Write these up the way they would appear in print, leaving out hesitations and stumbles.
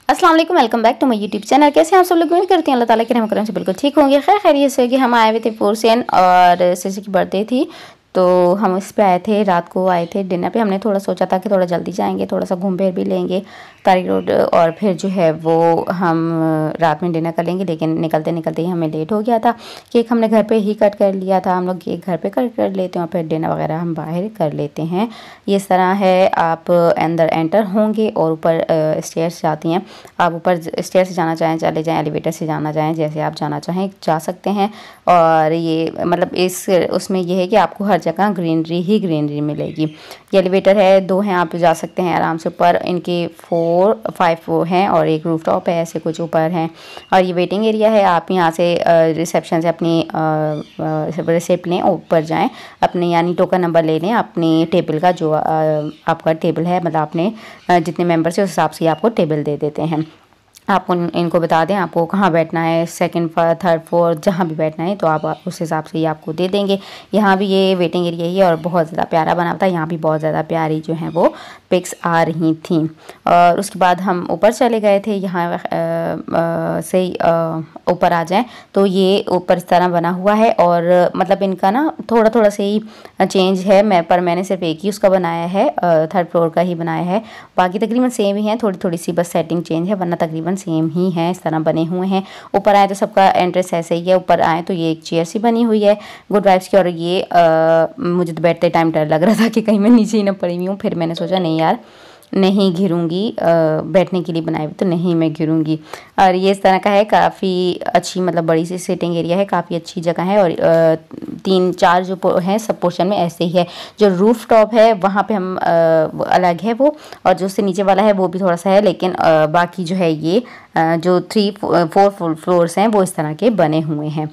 अस्सलाम वालेकुम, welcome back to my YouTube channel. कैसे हैं आप सब लोग? उम्मीद करती हैं अल्लाह ताला के रहम करम से बिल्कुल ठीक होंगे। खैरियत से कि हम आए हुए थे पोर्सियन और सिसी की बर्थडे थी तो हम इस पे आए थे, रात को आए थे डिनर पे। हमने थोड़ा सोचा था कि थोड़ा जल्दी जाएंगे, थोड़ा सा घूम फिर भी लेंगे तारिक रोड और फिर जो है वो हम रात में डिनर कर लेंगे, लेकिन निकलते निकलते ही हमें लेट हो गया था। केक हमने घर पे ही कट कर लिया था, हम लोग केक घर पे कट कर लेते हैं और फिर डिनर वगैरह हम बाहर कर लेते हैं। ये इस तरह है, आप अंदर एंटर होंगे और ऊपर स्टेयर्स जाती हैं। आप ऊपर स्टेयर से जाना चाहें चले जाएं, एलिवेटर से जाना चाहें जैसे आप जाना चाहें जा सकते हैं। और ये मतलब इस उसमें ये है कि आपको हर जगह ग्रीनरी ही ग्रीनरी मिलेगी। ये एलिवेटर है, 2 हैं, आप जा सकते हैं आराम से ऊपर। इनके 5 वो हैं और एक रूफटॉप है, ऐसे कुछ ऊपर हैं। और ये वेटिंग एरिया है, आप यहाँ से रिसेप्शन से अपनी रिसिप्ट लें, ऊपर जाएं, अपने यानी टोकन नंबर ले लें अपनी टेबल का, जो आपका टेबल है, मतलब आपने जितने मेंबर्स हैं उस हिसाब से आपको टेबल दे देते हैं। आपको इनको बता दें आपको कहाँ बैठना है, सेकंड, थर्ड, फोर्थ, जहाँ भी बैठना है तो आप उस हिसाब से ये आपको दे देंगे। यहाँ भी ये वेटिंग एरिया ही है और बहुत ज़्यादा प्यारा बना था। यहाँ भी बहुत ज़्यादा प्यारी जो है वो पिक्स आ रही थी। और उसके बाद हम ऊपर चले गए थे। यहाँ से ऊपर आ जाएं तो ये ऊपर इस तरह बना हुआ है और मतलब इनका ना थोड़ा थोड़ा से ही चेंज है। मैंने सिर्फ एक ही उसका बनाया है, 3rd फ्लोर का ही बनाया है। बाकी तकरीबन सेम ही है, थोड़ी थोड़ी सी बस सेटिंग चेंज है, वरना तकरीबन सेम ही है। इस तरह बने हुए हैं। ऊपर आए तो सबका एंट्रेंस ऐसे ही है। ऊपर आए तो ये एक चेयर सी बनी हुई है गुड वाइब्स की। और ये मुझे तो बैठते टाइम डर लग रहा था कि कहीं मैं नीचे ही ना पड़ी हुई हूँ। फिर मैंने सोचा नहीं यार, नहीं गिरूंगी, बैठने के लिए बनाई हुई तो नहीं मैं गिरूंगी। और ये इस तरह का है, काफ़ी अच्छी मतलब बड़ी सी सिटिंग एरिया है, काफ़ी अच्छी जगह है। और 3-4 जो हैं सब पोर्शन में ऐसे ही है। जो रूफ टॉप है वहाँ पे हम अलग है वो, और जो उससे नीचे वाला है वो भी थोड़ा सा है, लेकिन बाकी जो है ये जो 3-4 फ्लोर्स हैं वो इस तरह के बने हुए हैं।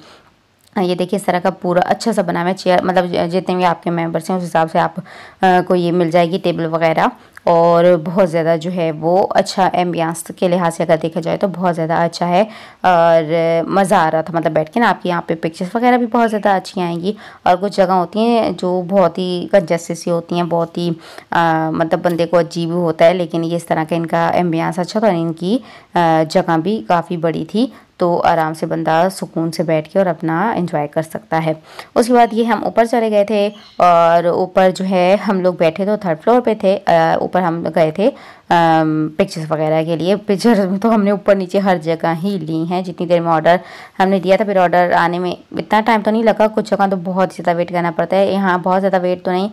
ये देखिए इस तरह का पूरा अच्छा सा बना हुआ है। चेयर मतलब जितने भी आपके मेंबर्स हैं उस हिसाब से आप को ये मिल जाएगी टेबल वगैरह। और बहुत ज़्यादा जो है वो अच्छा एम्बियंस के लिहाज से अगर देखा जाए तो बहुत ज़्यादा अच्छा है। और मज़ा आ रहा था मतलब बैठ के ना। आपकी यहाँ पे पिक्चर्स वगैरह भी बहुत ज़्यादा अच्छी आएंगी। और कुछ जगह होती हैं जो बहुत ही कंजस्टेड सी होती हैं, बहुत ही मतलब बंदे को अजीब होता है, लेकिन ये इस तरह का इनका एम्बियंस अच्छा था। इनकी जगह भी काफ़ी बड़ी थी तो आराम से बंदा सुकून से बैठ के और अपना एंजॉय कर सकता है। उसके बाद ये हम ऊपर चले गए थे और ऊपर जो है हम लोग बैठे तो 3rd फ्लोर पे थे। ऊपर हम गए थे पिक्चर्स वगैरह के लिए। पिक्चर तो हमने ऊपर नीचे हर जगह ही ली हैं जितनी देर में ऑर्डर हमने दिया था। फिर ऑर्डर आने में इतना टाइम तो नहीं लगा, कुछ जगह तो बहुत ज़्यादा वेट करना पड़ता है। यहाँ बहुत ज़्यादा वेट तो नहीं,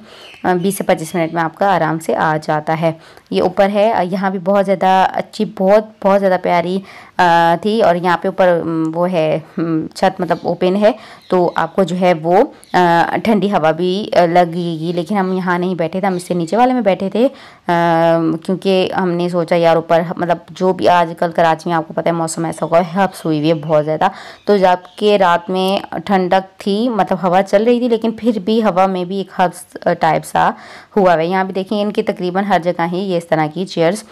20 से 25 मिनट में आपका आराम से आ जाता है। ये ऊपर है, यहाँ भी बहुत ज़्यादा अच्छी, बहुत ज़्यादा प्यारी थी। और यहाँ पे ऊपर वो है छत, मतलब ओपन है तो आपको जो है वो ठंडी हवा भी लगेगी। लेकिन हम यहाँ नहीं बैठे थे, हम इससे नीचे वाले में बैठे थे क्योंकि हमने सोचा यार ऊपर मतलब जो भी आजकल कराची में आपको पता है मौसम ऐसा हुआ है, हब्स हुई हुई है बहुत ज़्यादा। तो जबकि रात में ठंडक थी, मतलब हवा चल रही थी, लेकिन फिर भी हवा में भी एक हब्स टाइप सा हुआ है। यहाँ भी देखिए इनकी तकरीबन हर जगह ही ये इस तरह की चेयर्स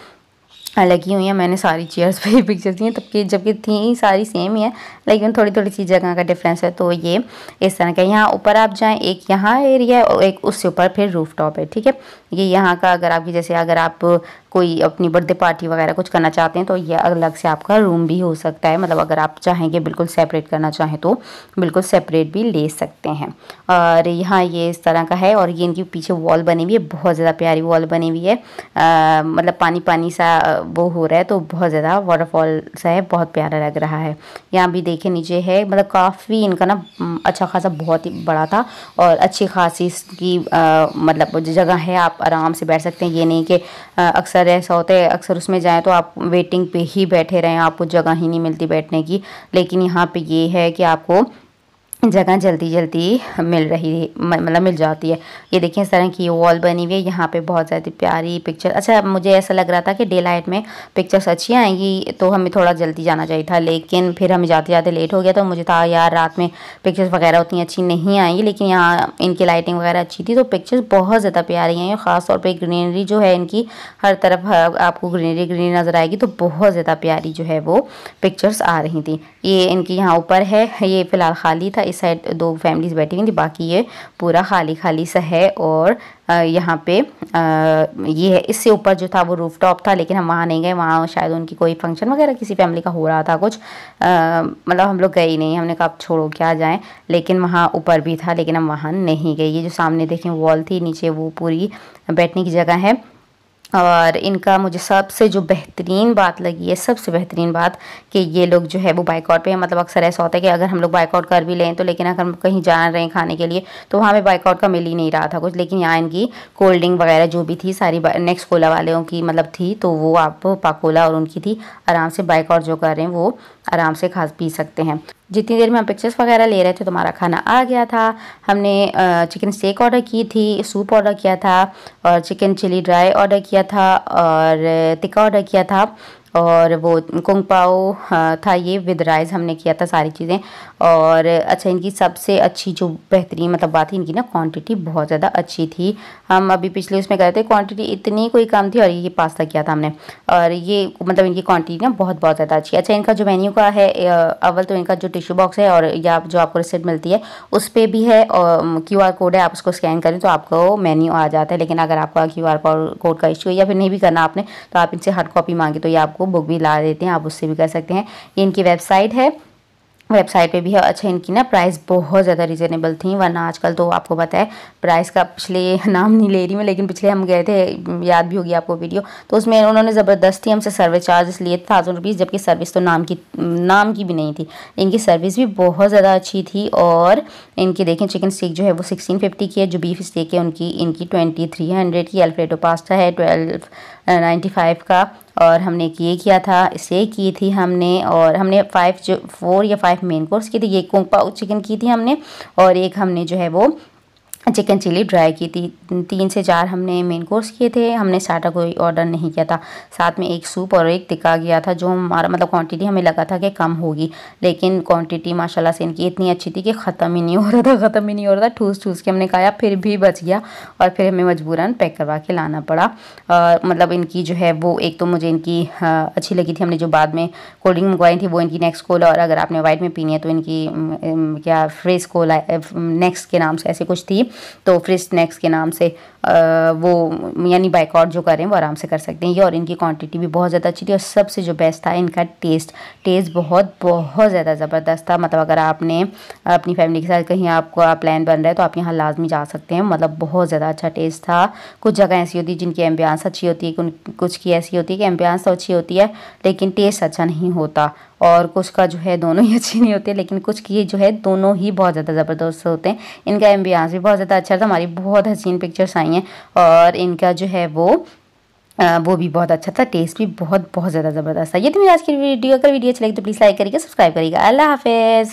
लगी हुई हैं। मैंने सारी चेयर्स पे ही पिक्चर्स दी हैं तब जबकि थी सारी सेम ही है, लेकिन थोड़ी थोड़ी सी जगह का डिफरेंस है। तो ये इस तरह का यहाँ ऊपर आप जाएं, एक यहाँ एरिया है और एक उससे ऊपर फिर रूफ टॉप है, ठीक है। ये यहाँ का अगर आपकी जैसे अगर आप कोई अपनी बर्थडे पार्टी वगैरह कुछ करना चाहते हैं तो ये अलग से आपका रूम भी हो सकता है। मतलब अगर आप चाहेंगे बिल्कुल सेपरेट करना चाहें तो बिल्कुल सेपरेट भी ले सकते हैं। और यहाँ ये इस तरह का है। और ये इनकी पीछे वॉल बनी हुई है, बहुत ज़्यादा प्यारी वॉल बनी हुई है। मतलब पानी पानी सा वो हो रहा है तो बहुत ज़्यादा वाटरफॉल सा है, बहुत प्यारा लग रहा है। यहाँ भी देखिए नीचे है, मतलब काफ़ी इनका ना अच्छा खासा बहुत ही बड़ा था और अच्छी खासी इसकी मतलब जगह है, आप आराम से बैठ सकते हैं। ये नहीं कि अक्सर ऐसा होता है, अक्सर उसमें जाएं तो आप वेटिंग पे ही बैठे रहें, आपको जगह ही नहीं मिलती बैठने की। लेकिन यहाँ पे ये है कि आपको जगह जल्दी जल्दी मिल रही मतलब मिल जाती है। ये देखिए इस तरह की वॉल बनी हुई है, यहाँ पे बहुत ज़्यादा प्यारी पिक्चर। अच्छा मुझे ऐसा लग रहा था कि डे लाइट में पिक्चर्स अच्छी आएंगी तो हमें थोड़ा जल्दी जाना चाहिए था, लेकिन फिर हमें जाते जाते लेट हो गया। तो मुझे था यार रात में पिक्चर्स वगैरह उतनी अच्छी नहीं आएंगी, लेकिन यहाँ इनकी लाइटिंग वगैरह अच्छी थी तो पिक्चर्स बहुत ज़्यादा प्यारी हैं। ख़ासतौर पर ग्रीनरी जो है इनकी, हर तरफ आपको ग्रीनरी ग्रीनरी नज़र आएगी तो बहुत ज़्यादा प्यारी जो है वो पिक्चर्स आ रही थी। ये इनकी यहाँ ऊपर है, ये फ़िलहाल खाली था इस साइड 2 फैमिलीज बैठी हुई थी, बाकी ये पूरा खाली खाली सा है। और यहाँ पे ये है, इससे ऊपर जो था वो रूफटॉप था, लेकिन हम वहाँ नहीं गए। वहाँ शायद उनकी कोई फंक्शन वगैरह किसी फैमिली का हो रहा था कुछ, मतलब हम लोग गए ही नहीं। हमने कहा अब छोड़ो क्या जाएं, लेकिन वहाँ ऊपर भी था, लेकिन हम वहाँ नहीं गए। ये जो सामने देखें वॉल थी, नीचे वो पूरी बैठने की जगह है। और इनका मुझे सबसे जो बेहतरीन बात लगी है, सबसे बेहतरीन बात, कि ये लोग जो है वो बाइकआउट पे है। मतलब अक्सर ऐसा होता है कि अगर हम लोग बाइकआउट कर भी लें तो, लेकिन अगर हम कहीं जा रहे हैं खाने के लिए तो वहाँ पे बाइकआउट का मिल ही नहीं रहा था कुछ। लेकिन यहाँ इनकी कोल्ड ड्रिंक वगैरह जो भी थी सारी नेक्स्ट कोला वालों की मतलब थी, तो वो आप पाकोला और उनकी थी। आराम से बाइकआउट जो कर रहे हैं वो आराम से खा पी सकते हैं। जितनी देर में हम पिक्चर्स वगैरह ले रहे थे तो हमारा खाना आ गया था। हमने चिकन स्टेक ऑर्डर की थी, सूप ऑर्डर किया था, और चिकन चिली ड्राई ऑर्डर किया था, और टिक्का ऑर्डर किया था, और वो कुंग पाओ था ये विद राइस हमने किया था सारी चीज़ें। और अच्छा, इनकी सबसे अच्छी जो बेहतरीन मतलब बात है, इनकी ना क्वांटिटी बहुत ज़्यादा अच्छी थी। हम अभी पिछले उसमें गए थे, क्वांटिटी इतनी कोई कम थी, और ये पास्ता किया था हमने, और ये मतलब इनकी क्वांटिटी ना बहुत बहुत ज़्यादा अच्छी है। अच्छा, इनका जो मेन्यू का है, अव्वल तो इनका जो टिश्यू बॉक्स है और या जो आपको रिसिप्ट मिलती है उस पर भी है, और QR कोड है, आप उसको स्कैन करें तो आपको मेन्यू आ जाता है। लेकिन अगर आपका QR कोड का इश्यू है या फिर नहीं भी करना आपने, तो आप इनसे हार्ड कॉपी मांगे तो ये आपको बुक भी ला देते हैं, आप उससे भी कर सकते हैं। ये इनकी वेबसाइट है, वेबसाइट पे भी है। अच्छा, इनकी ना प्राइस बहुत ज़्यादा रिजनेबल थी, वरना आजकल तो आपको पता है प्राइस का, पिछले नाम नहीं ले रही मैं, लेकिन पिछले हम गए थे, याद भी होगी आपको वीडियो, तो उसमें उन्होंने ज़बरदस्ती हमसे सर्विस चार्जेस लिए 1000 रुपीज़, जबकि सर्विस तो नाम की भी नहीं थी। इनकी सर्विस भी बहुत ज़्यादा अच्छी थी। और इनकी देखें चिकन स्टेक जो है वो 1650 की है, जो बीफ स्टेक है इनकी 2300 की, अल्फ्रेडो पास्ता है 1295 का। और हमने ये किया था, इसे की थी हमने, और हमने 4 या 5 मेन कोर्स की थी। ये कुंग पाओ चिकन की थी हमने, और एक हमने जो है वो चिकन चिली ड्राई की थी। 3 से 4 हमने मेन कोर्स किए थे, हमने स्टार्टर कोई ऑर्डर नहीं किया था। साथ में एक सूप और एक टिक्का किया था, जो हमारा मतलब क्वांटिटी हमें लगा था कि कम होगी, लेकिन क्वांटिटी माशाल्लाह से इनकी इतनी अच्छी थी कि ख़त्म ही नहीं हो रहा था। ठूस ठूस के हमने खाया, फिर भी बच गया, और फिर हमें मजबूरन पैक करवा के लाना पड़ा। मतलब इनकी जो है वो, एक तो मुझे इनकी अच्छी लगी थी। हमने जो बाद में कोल्ड ड्रिंक मंगवाई थी वो इनकी नेक्स्ट कोला, और अगर आपने वाइट में पीनी है तो इनकी क्या फ्रेश कोला नेक्स्ट के नाम से ऐसे कुछ थी, तो फ्रेश स्नैक्स के नाम से वो यानी बाइकआउट जो करें वो आराम से कर सकते हैं ये। और इनकी क्वांटिटी भी बहुत ज़्यादा अच्छी थी, और सबसे जो बेस्ट था इनका टेस्ट बहुत बहुत ज़्यादा ज़बरदस्त था। मतलब अगर आपने अपनी फैमिली के साथ कहीं आपका प्लान बन रहा है तो आप यहाँ लाजमी जा सकते हैं। मतलब बहुत ज़्यादा अच्छा टेस्ट था। कुछ जगह ऐसी होती है जिनकी एम्बियंस अच्छी होती है, कुछ की ऐसी होती है कि एम्बियंस तो अच्छी होती है लेकिन टेस्ट अच्छा नहीं होता, और कुछ का जो है दोनों ही अच्छी नहीं होती, लेकिन कुछ की जो है दोनों ही बहुत ज़्यादा ज़बरदस्त होते हैं। इनका एम्बियंस भी बहुत ज़्यादा अच्छा था, हमारी बहुत हसीन पिक्चर्स आई हैं, और इनका जो है वो भी बहुत अच्छा था, टेस्ट भी बहुत बहुत ज़्यादा ज़बरदस्त था। ये तो मेरी आज की वीडियो, अगर वीडियो अच्छी लगी तो प्लीज़ लाइक करिएगा, सब्सक्राइब करिएगा। अल्लाह हाफिज़।